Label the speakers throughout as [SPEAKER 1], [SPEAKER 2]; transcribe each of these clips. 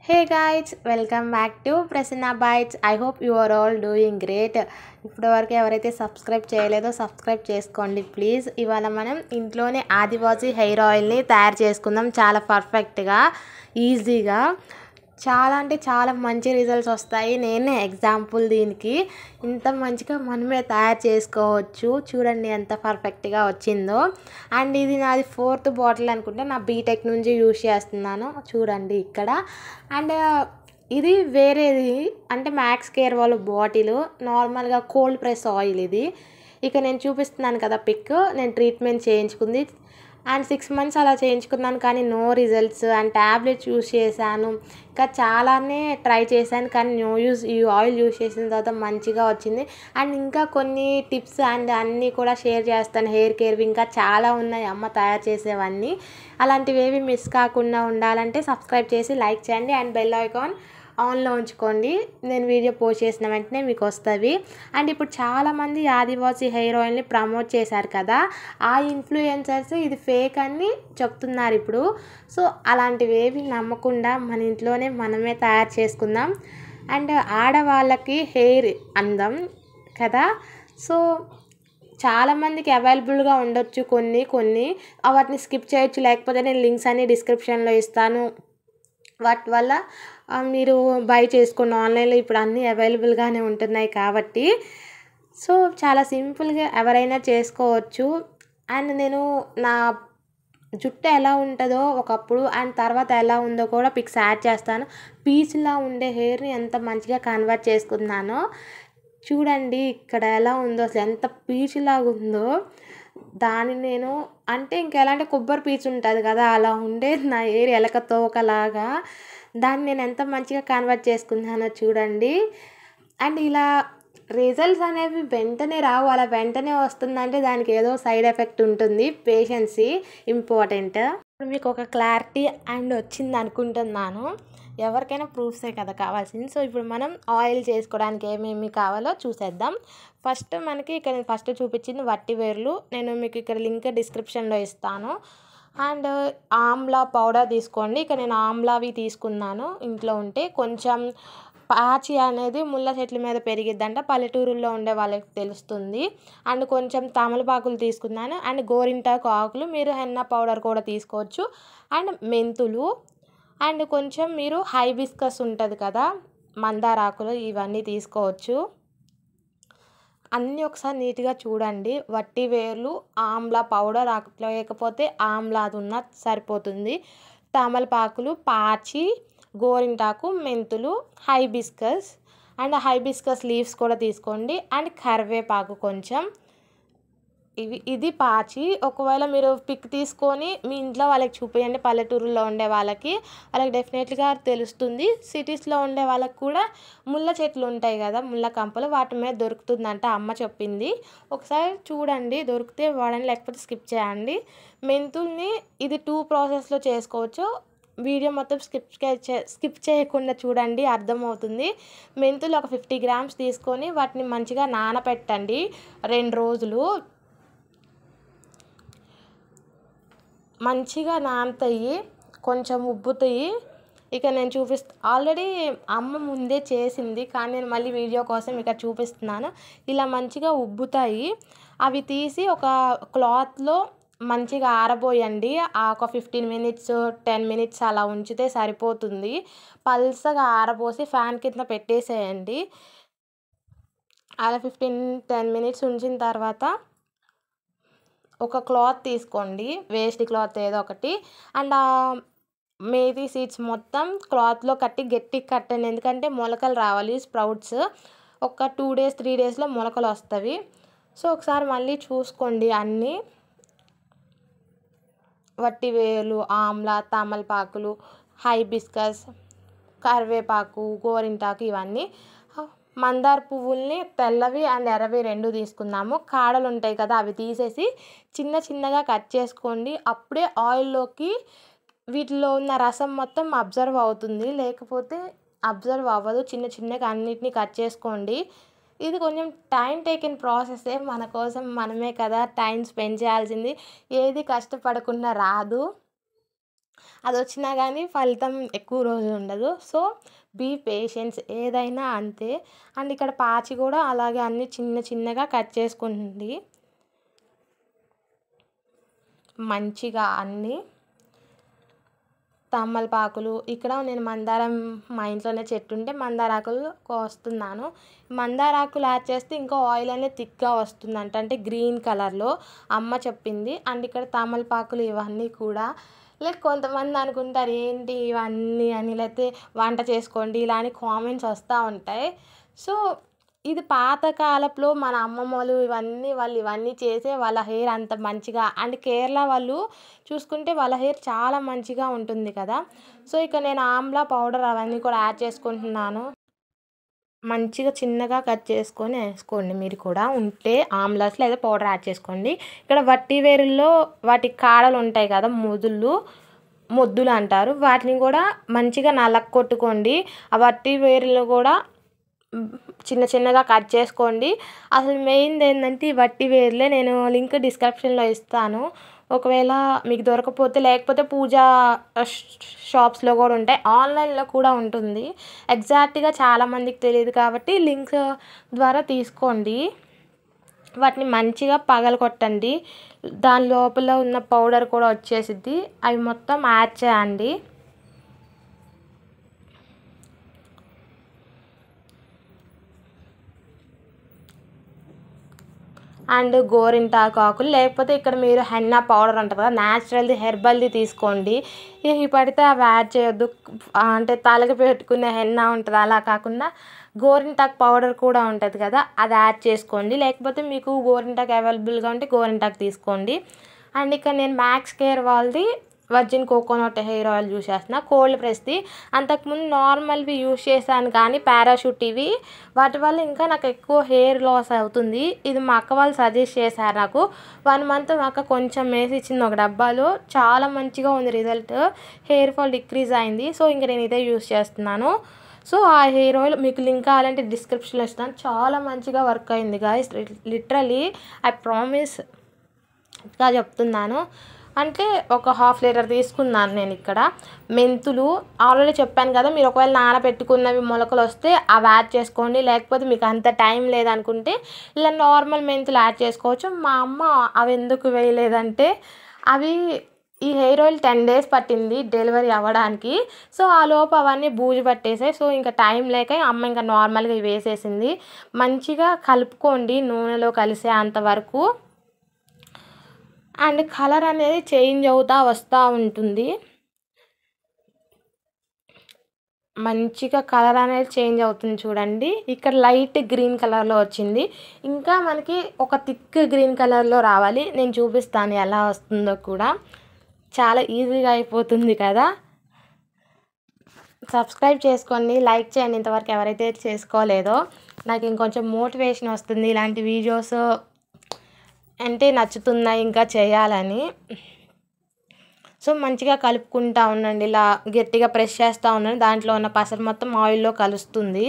[SPEAKER 1] Hey guys, welcome back to Prasanna Bites. I hope you are all doing great. ఇప్పటివరకు ఎవరైతే subscribe చేయలేదో subscribe చేసుకోండి please. ఇవాళ మనం ఇంట్లోనే ఆదివాసీ హెయిర్ ఆయిల్ని తయారు చేసుకుందాం చాలా పర్ఫెక్ట్గా, ఈజీగా. చాలా అంటే చాలా మంచి రిజల్ట్స్ వస్తాయి. నేనే ఎగ్జాంపుల్ దీనికి. ఇంత మంచిగా మనమే తయారు చేసుకోవచ్చు. చూడండి ఎంత పర్ఫెక్ట్గా వచ్చిందో. అండ్ ఇది నాది 4th బాటిల్ అనుకుంటే, నా బీటెక్ నుంచి యూజ్ చేస్తున్నాను. చూడండి ఇక్కడ. అండ్ ఇది వేరేది అంటే మ్యాక్స్ కేర్ వాళ్ళ బాటిల్, నార్మల్గా కోల్డ్ ప్రెస్ ఆయిల్ ఇది. ఇక నేను చూపిస్తున్నాను కదా పిక్, నేను ట్రీట్మెంట్ చేయించుకుంది అండ్ 6 months అలా చేయించుకున్నాను, కానీ no results. And tablets use చేశాను, ఇంకా చాలానే ట్రై చేశాను, కానీ నో యూస్. ఈ ఆయిల్ యూస్ చేసిన తర్వాత మంచిగా వచ్చింది. అండ్ ఇంకా కొన్ని టిప్స్ అండ్ అన్నీ కూడా షేర్ చేస్తాను. హెయిర్ కేర్వి ఇంకా చాలా ఉన్నాయి అమ్మ తయారు చేసేవన్నీ. అలాంటివి ఏవి మిస్ కాకుండా ఉండాలంటే సబ్స్క్రైబ్ చేసి లైక్ చేయండి అండ్ బెల్ ఐకాన్ ఆన్లో ఉంచుకోండి. నేను వీడియో పోస్ట్ చేసిన వెంటనే మీకు వస్తుంది. అండ్ ఇప్పుడు చాలామంది ఆదివాసీ హెయిర్ ఆయిల్ని ప్రమోట్ చేశారు కదా, ఆ ఇన్ఫ్లుయెన్సర్స్ ఇది ఫేక్ అని చెప్తున్నారు ఇప్పుడు. సో అలాంటివి ఏవి నమ్మకుండా మన ఇంట్లోనే మనమే తయారు చేసుకుందాం. అండ్ ఆడవాళ్ళకి హెయిర్ అందం కదా, సో చాలామందికి అవైలబుల్గా ఉండొచ్చు కొన్ని వాటిని స్కిప్ చేయొచ్చు, లేకపోతే నేను లింక్స్ అన్ని డిస్క్రిప్షన్లో ఇస్తాను. వాటి వల్ల మీరు బై చేసుకోండి. ఆన్లైన్లో ఇప్పుడు అన్నీ అవైలబుల్గానే ఉంటున్నాయి కాబట్టి, సో చాలా సింపుల్గా ఎవరైనా చేసుకోవచ్చు. అండ్ నేను నా జుట్టు ఎలా ఉంటుందో ఒకప్పుడు అండ్ తర్వాత ఎలా ఉందో కూడా పిక్స్ యాడ్ చేస్తాను. పీచ్లా ఉండే హెయిర్ని ఎంత మంచిగా కన్వర్ట్ చేసుకున్నానో చూడండి. ఇక్కడ ఎలా ఉందో, అసలు ఎంత పీచులాగా ఉందో. దాన్ని నేను అంటే ఇంకెలా అంటే కొబ్బరి పీచు ఉంటుంది కదా, అలా ఉండేది నా హెయిర్, ఎలక తోకలాగా. దాన్ని నేను ఎంత మంచిగా కన్వర్ట్ చేసుకున్నానో చూడండి. అండ్ ఇలా రిజల్ట్స్ అనేవి వెంటనే రావు. అలా వెంటనే వస్తుందంటే దానికి ఏదో సైడ్ ఎఫెక్ట్ ఉంటుంది. పేషెన్సీ ఇంపార్టెంట్. ఇప్పుడు మీకు ఒక క్లారిటీ అండ్ వచ్చింది అనుకుంటున్నాను. ఎవరికైనా ప్రూఫ్సే కదా కావాల్సింది. సో ఇప్పుడు మనం ఆయిల్ చేసుకోవడానికి ఏమేమి కావాలో చూసేద్దాం. ఫస్ట్ మనకి ఇక్కడ ఫస్ట్ చూపించింది వట్టి వేర్లు. నేను మీకు ఇక్కడ లింక్ డిస్క్రిప్షన్లో ఇస్తాను. అండ్ ఆమ్లా పౌడర్ తీసుకోండి. ఇక్కడ నేను ఆమ్లావి తీసుకున్నాను. ఇంట్లో ఉంటే కొంచెం పాచి అనేది ముళ్ళ చెట్ల మీద పెరిగిద్దంట, పల్లెటూరుల్లో ఉండే వాళ్ళకి తెలుస్తుంది. అండ్ కొంచెం తమలపాకులు తీసుకున్నాను. అండ్ గోరింటాకు ఆకులు, మీరు హెన్నా పౌడర్ కూడా తీసుకోవచ్చు. అండ్ మెంతులు, అండ్ కొంచెం మీరు హైబిస్కస్ ఉంటుంది కదా, మందార ఆకులు, ఇవన్నీ తీసుకోవచ్చు. అన్నీ ఒకసారి నీట్గా చూడండి. వట్టి వేర్లు, ఆమ్లా పౌడర్ లేకపోతే ఆమ్లాది ఉన్న సరిపోతుంది. తమలపాకులు, పాచి, గోరింటాకు, మెంతులు, హైబిస్కస్ అండ్ హైబిస్కస్ లీవ్స్ కూడా తీసుకోండి. అండ్ కరివేపాకు కొంచెం. ఇది పాచి. ఒకవేళ మీరు పిక్ తీసుకొని మీ ఇంట్లో వాళ్ళకి చూపించండి. పల్లెటూరులో ఉండే వాళ్ళకి డెఫినెట్గా తెలుస్తుంది. సిటీస్లో ఉండే వాళ్ళకి కూడా ముళ్ళ చెట్లు ఉంటాయి కదా, ముళ్ళ కంపలు, వాటి మీద దొరుకుతుందంట, అమ్మ చెప్పింది. ఒకసారి చూడండి, దొరికితే వాడండి, లేకపోతే స్కిప్ చేయండి. మెంతుల్ని ఇది 2 ప్రాసెస్లో చేసుకోవచ్చు. వీడియో మొత్తం స్కిప్ చేయకుండా చూడండి, అర్థమవుతుంది. మెంతులు ఒక 50 grams తీసుకొని వాటిని మంచిగా నానబెట్టండి 2 రోజులు. మంచిగా నానుతాయి, కొంచెం ఉబ్బుతాయి. ఇక నేను ఆల్రెడీ అమ్మ ముందే చేసింది, కానీ నేను మళ్ళీ వీడియో కోసం ఇక్కడ చూపిస్తున్నాను. ఇలా మంచిగా ఉబ్బుతాయి. అవి తీసి ఒక క్లాత్లో మంచిగా ఆరబోయండి. ఒక 15 minutes 10 minutes అలా ఉంచితే సరిపోతుంది. పల్సగా ఆరబోసి ఫ్యాన్ కింద పెట్టేసేయండి. అలా 15-10 minutes ఉంచిన తర్వాత ఒక క్లాత్ తీసుకోండి, వేస్ట్ క్లాత్ ఏదో ఒకటి. అండ్ మేథీ సీడ్స్ మొత్తం క్లాత్లో గట్టిగా కట్టండి, ఎందుకంటే మొలకలు రావాలి, స్ప్రౌట్స్. ఒక 2 days 3 daysలో మొలకలు వస్తాయి. సో ఒకసారి మళ్ళీ చూసుకోండి అన్నీ. వట్టి వేలు, ఆమ్లా, తమలపాకులు, హైబిస్కస్, కరివేపాకు, గోరింటాకు, ఇవన్నీ. మందార పువ్వుల్ని తెల్లవి అండ్ ఎర్రవి 2 తీసుకుందాము. కాడలు ఉంటాయి కదా, అవి తీసేసి చిన్నగా కట్ చేసుకోండి. అప్పుడే ఆయిల్లోకి వీటిలో ఉన్న రసం మొత్తం అబ్జర్వ్ అవుతుంది, లేకపోతే అబ్జర్వ్ అవ్వదు. చిన్నగా అన్నిటినీ కట్ చేసుకోండి. ఇది కొంచెం టైం టేకిన్ ప్రాసెసే. మన కోసం మనమే కదా టైం స్పెండ్ చేయాల్సింది. ఏది కష్టపడకుండా రాదు. అది వచ్చినా కానీ ఫలితం ఎక్కువ రోజులు ఉండదు. సో బీ పేషెన్స్, ఏదైనా అంతే. అండ్ ఇక్కడ పాచి కూడా అలాగే అన్నీ చిన్న చిన్నగా కట్ చేసుకుంటుంది మంచిగా అన్నీ. తమలపాకులు, ఇక్కడ నేను మందారం, మా ఇంట్లోనే చెట్టు ఉంటే మందారాకులు కోస్తున్నాను. మందారాకులు యాడ్ చేస్తే ఇంకా ఆయిల్ అనేది థిక్గా వస్తుందంట, అంటే గ్రీన్ కలర్లో అమ్మ చెప్పింది. అండ్ ఇక్కడ తమలపాకులు ఇవన్నీ కూడా కొంతమంది అనుకుంటారు ఏంటి ఇవన్నీ అని, లేకపోతే వంట చేసుకోండి ఇలా అని కామెంట్స్ వస్తూ ఉంటాయి. సో ఇది పాతకాలపులో మన అమ్మమ్మలు వాళ్ళు ఇవన్నీ చేసే వాళ్ళ హెయిర్ అంత మంచిగా. అండ్ కేరళ వాళ్ళు చూసుకుంటే వాళ్ళ హెయిర్ చాలా మంచిగా ఉంటుంది కదా. సో ఇక నేను ఆమ్లా పౌడర్ అవన్నీ కూడా యాడ్ చేసుకుంటున్నాను. మంచిగా చిన్నగా కట్ చేసుకొని వేసుకోండి, మీరు కూడా ఉంటే ఆమ్లాస్ లేదా పౌడర్ యాడ్ చేసుకోండి. ఇక్కడ వట్టి వేరుల్లో వాటి కాడలు ఉంటాయి కదా, మొద్దులు అంటారు, వాటిని కూడా మంచిగా నలక్కొట్టుకోండి. ఆ వట్టి వేరులు కూడా చిన్న చిన్నగా కట్ చేసుకోండి. అసలు మెయిన్ది ఏంటంటే ఈ వట్టి వేర్లే. నేను లింక్ డిస్క్రిప్షన్లో ఇస్తాను, ఒకవేళ మీకు దొరకపోతే. లేకపోతే పూజా షాప్స్లో కూడా ఉంటాయి, ఆన్లైన్లో కూడా ఉంటుంది. ఎగ్జాక్ట్గా చాలామందికి తెలియదు కాబట్టి లింక్ ద్వారా తీసుకోండి. వాటిని మంచిగా పగలగొట్టండి, దాని లోపల ఉన్న పౌడర్ కూడా వచ్చేసిద్ది. అవి మొత్తం యాడ్ చేయండి. అండ్ గోరింటాకు ఆకులు, లేకపోతే ఇక్కడ మీరు హెన్నా పౌడర్ అంటారు కదా, న్యాచురల్ది హెర్బల్ది తీసుకోండి. ఇవి పడితే అవి యాడ్ చేయొద్దు, అంటే తలకి పెట్టుకునే హెన్నా ఉంటుంది అలా కాకుండా గోరింటాకు పౌడర్ కూడా ఉంటుంది కదా, అది యాడ్ చేసుకోండి. లేకపోతే మీకు గోరింటాకు అవైలబుల్గా ఉంటే గోరింటాకు తీసుకోండి. అండ్ ఇక్కడ నేను మ్యాక్స్ కేర్ వాళ్ళది virgin coconut hair oil use చేస్తున్నా, కోల్డ్ ప్రెస్ది. అంతకుముందు నార్మల్వి యూస్ చేశాను కానీ పారాషూట్ ఇవి, వాటి వల్ల ఇంకా నాకు ఎక్కువ హెయిర్ లాస్ అవుతుంది. ఇది మా అక్క వాళ్ళు సజెస్ట్ చేశారు నాకు. 1 మంత్ మా అక్క కొంచెం వేసి ఇచ్చింది ఒక డబ్బాలో, చాలా మంచిగా ఉంది రిజల్ట్, హెయిర్ ఫాల్ డిక్రీజ్ అయింది. సో ఇంక నేను ఇదే యూస్ చేస్తున్నాను. సో ఆ హెయిర్ ఆయిల్ మీకు లింక్ కావాలంటే డిస్క్రిప్షన్లో ఇస్తాను, చాలా మంచిగా వర్క్ అయింది గాయస్, లిటరలీ ఐ ప్రామిస్ గా చెప్తున్నాను. అంటే ఒక 1/2 లీటర్ తీసుకున్నాను నేను. ఇక్కడ మెంతులు ఆల్రెడీ చెప్పాను కదా, మీరు ఒకవేళ నానబెట్టుకున్నవి మొలకలు వస్తే అవి యాడ్ చేసుకోండి. లేకపోతే మీకు అంత టైం లేదనుకుంటే ఇలా నార్మల్ మెంతులు యాడ్ చేసుకోవచ్చు. మా అమ్మ అవి ఎందుకు వేయలేదంటే, అవి ఈ హెయిర్ ఆయిల్ 10 days పట్టింది డెలివరీ అవ్వడానికి. సో ఆ లోపు అవన్నీ బూజు పట్టేసాయి. సో ఇంకా టైం లేక అమ్మ ఇంకా నార్మల్గా ఇవి వేసేసింది. మంచిగా కలుపుకోండి నూనెలో కలిసే అంతవరకు. అండ్ కలర్ అనేది చేంజ్ అవుతూ వస్తూ ఉంటుంది, మంచిగా కలర్ అనేది చేంజ్ అవుతుంది చూడండి. ఇక్కడ లైట్ గ్రీన్ కలర్లో వచ్చింది, ఇంకా మనకి ఒక థిక్ గ్రీన్ కలర్లో రావాలి. నేను చూపిస్తాను ఎలా వస్తుందో కూడా, చాలా ఈజీగా అయిపోతుంది కదా. సబ్స్క్రైబ్ చేసుకోండి, లైక్ చేయండి ఇంతవరకు ఎవరైతే చేసుకోలేదో, నాకు ఇంకొంచెం మోటివేషన్ వస్తుంది ఇలాంటి వీడియోస్ అంటే నచ్చుతున్నాయి ఇంకా చేయాలని. సో మంచిగా కలుపుకుంటూ ఉండండి, ఇలా గట్టిగా ప్రెస్ చేస్తూ ఉండండి, దాంట్లో ఉన్న పసరు మొత్తం ఆయిల్లో కలుస్తుంది.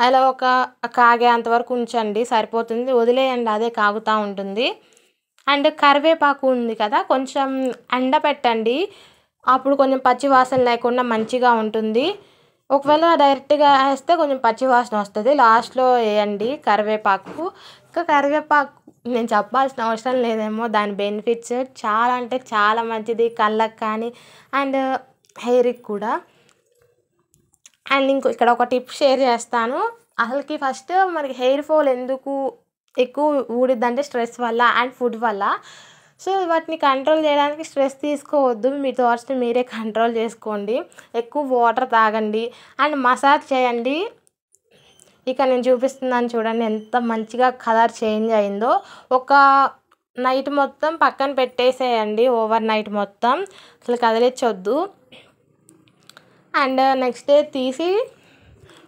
[SPEAKER 1] అలా ఒక కాగేంతవరకు ఉంచండి, సరిపోతుంది, వదిలేయండి, అదే కాగుతూ ఉంటుంది. అండ్ కరివేపాకు ఉంది కదా, కొంచెం ఎండబెట్టండి, అప్పుడు కొంచెం పచ్చి వాసన లేకుండా మంచిగా ఉంటుంది. ఒకవేళ డైరెక్ట్గా వేస్తే కొంచెం పచ్చి వాసన వస్తుంది, లాస్ట్లో వేయండి కరివేపాకు. ఇంకా కరివేపాకు నేను చెప్పాల్సిన అవసరం లేదేమో, దాని బెనిఫిట్స్ చాలా అంటే చాలా మంచిది కళ్ళకి కానీ అండ్ హెయిర్కి కూడా. అండ్ ఇక్కడ ఒక టిప్ షేర్ చేస్తాను. అసలుకి ఫస్ట్ మనకి హెయిర్ ఫాల్ ఎందుకు ఎక్కువ ఊడిద్దంటే స్ట్రెస్ వల్ల అండ్ ఫుడ్ వల్ల. సో వాటిని కంట్రోల్ చేయడానికి స్ట్రెస్ తీసుకోవద్దు, మీ థాట్స్ని మీరే కంట్రోల్ చేసుకోండి, ఎక్కువ వాటర్ తాగండి అండ్ మసాజ్ చేయండి. ఇక నేను చూపిస్తున్నాను చూడండి ఎంత మంచిగా కలర్ చేంజ్ అయిందో. ఒక నైట్ మొత్తం పక్కన పెట్టేసేయండి, ఓవర్ నైట్ మొత్తం అసలు కదిలించొద్దు. అండ్ నెక్స్ట్ డే తీసి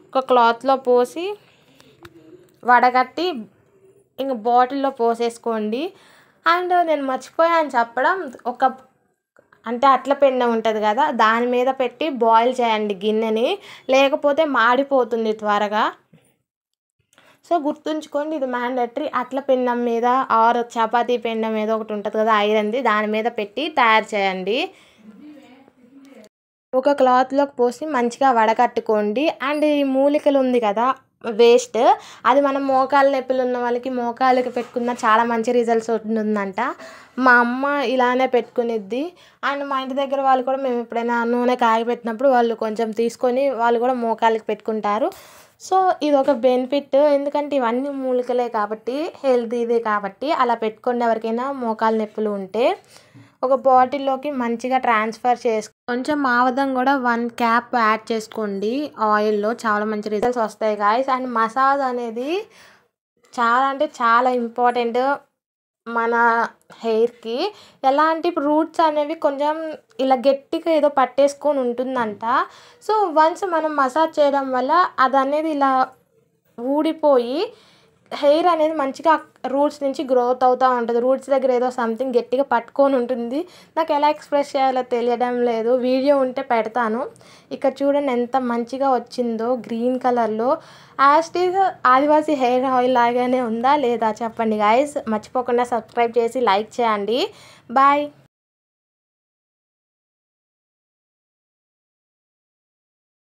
[SPEAKER 1] ఒక క్లాత్లో పోసి వడగట్టి ఇంక బాటిల్లో పోసేసుకోండి. అండ్ నేను మర్చిపోయాను చెప్పడం, అంటే అట్ల పెండ ఉంటుంది కదా, దాని మీద పెట్టి బాయిల్ చేయండి గిన్నెని, లేకపోతే మాడిపోతుంది త్వరగా. సో గుర్తుంచుకోండి, ఇది మ్యాండేటరీ. అట్ల పెన్నం మీద ఆర్ చపాతీ పెన్నం మీద ఒకటి ఉంటుంది కదా ఐరన్ది, దాని మీద పెట్టి తయారు చేయండి. ఒక క్లాత్లోకి పోసి మంచిగా వడకట్టుకోండి. అండ్ ఈ మూలికలు ఉంది కదా వేస్ట్, అది మనం మోకాలు నొప్పులు ఉన్న వాళ్ళకి మోకాళ్ళకి పెట్టుకున్న చాలా మంచి రిజల్ట్స్ ఉంటుందంట. మా అమ్మ ఇలానే పెట్టుకునిద్ది. అండ్ మా ఇంటి దగ్గర వాళ్ళు కూడా మేము ఎప్పుడైనా నూనె కాగబెట్టినప్పుడు వాళ్ళు కొంచెం తీసుకొని వాళ్ళు కూడా మోకాళ్ళకి పెట్టుకుంటారు. సో ఇది ఒక బెనిఫిట్, ఎందుకంటే ఇవన్నీ మూలికలే కాబట్టి హెల్తీదే కాబట్టి అలా పెట్టుకోండి. ఎవరికైనా మోకాలు నొప్పులు ఉంటే ఒక బాటిల్లోకి మంచిగా ట్రాన్స్ఫర్ కొంచెం ఆవదం కూడా 1 క్యాప్ యాడ్ చేసుకోండి ఆయిల్లో, చాలా మంచి రిజల్ట్స్ వస్తాయి గాయస్. అండ్ మసాజ్ అనేది చాలా అంటే చాలా ఇంపార్టెంట్ మన హెయిర్కి. ఎలా అంటే ఇప్పుడు రూట్స్ అనేవి కొంచెం ఇలా గట్టిగా ఏదో పట్టేసుకొని ఉంటుందంట. సో వన్స్ మనం మసాజ్ చేయడం వల్ల అది అనేది ఇలా ఊడిపోయి హెయిర్ అనేది మంచిగా రూట్స్ నుంచి గ్రోత్ అవుతూ ఉంటుంది. రూట్స్ దగ్గర ఏదో సంథింగ్ గట్టిగా పట్టుకొని ఉంటుంది. నాకు ఎలా ఎక్స్ప్రెస్ చేయాలో తెలియడం లేదు, వీడియో ఉంటే పెడతాను. ఇక్కడ చూడండి ఎంత మంచిగా వచ్చిందో గ్రీన్ కలర్లో. As it is Adivasi hair oil లాగానే ఉందా లేదా చెప్పండి గాయస్. మర్చిపోకుండా సబ్స్క్రైబ్ చేసి లైక్ చేయండి. బాయ్.